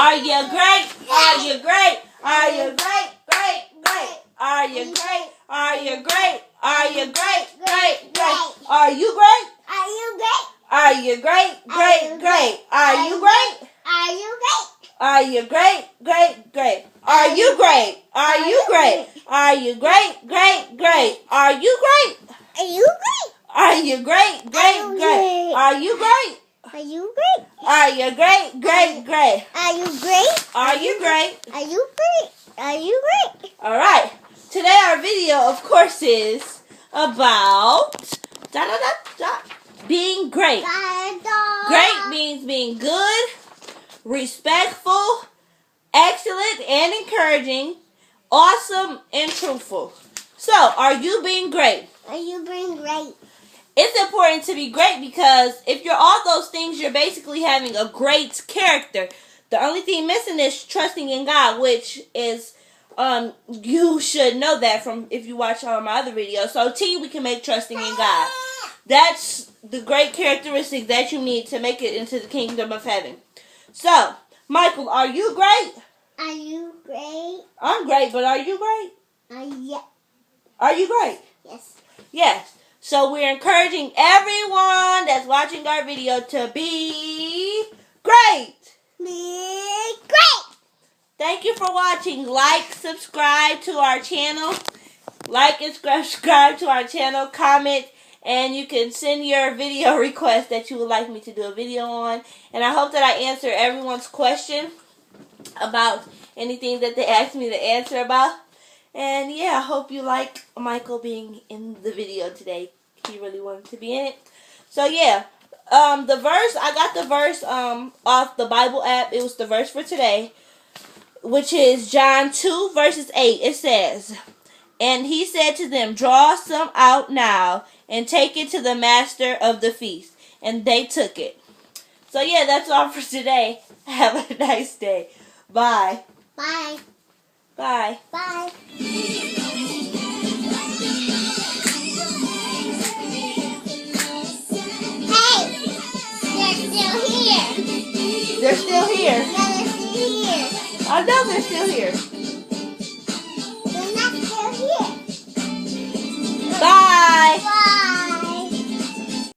Are you great? Are you great? Are you great? Great, great. Are you great? Are you great? Are you great? Great, great. Are you great? Are you great? Are you great? Great, great. Are you great? Are you great? Are you great? Great, great. Are you great? Are you great? Are you great? Great, great. Are you great? Are you great? Are you great? Great, great. Are you great? Are you great? Are you great? Great, great. Are you great? Are you great? Are you great? Are you great? All right. Today our video, of course, is about being great. Great means being good, respectful, excellent, and encouraging, awesome, and truthful. So, are you being great? Are you being great? It's important to be great because if you're all those things, you're basically having a great character. The only thing missing is trusting in God, which is, you should know that from if you watch all my other videos. So, we can make trusting in God. That's the great characteristic that you need to make it into the kingdom of heaven. So, Michael, are you great? Are you great? I'm great, but are you great? Yeah. Are you great? Yes. Yes. So we're encouraging everyone that's watching our video to be great. Be great. Thank you for watching. Like, subscribe to our channel. Like and subscribe to our channel. Comment. And you can send your video request that you would like me to do a video on. And I hope that I answer everyone's question about anything that they asked me to answer about. And yeah, I hope you like Michael being in the video today. He really wanted to be in it. So yeah, the verse, I got the verse off the Bible app. It was the verse for today, which is John 2 verses 8. It says, "And he said to them, draw some out now and take it to the master of the feast. And they took it." So yeah, that's all for today. Have a nice day. Bye. Bye. Bye. Bye. Hey! They're still here. They're still here. Yeah, they're still here. I know they're still here.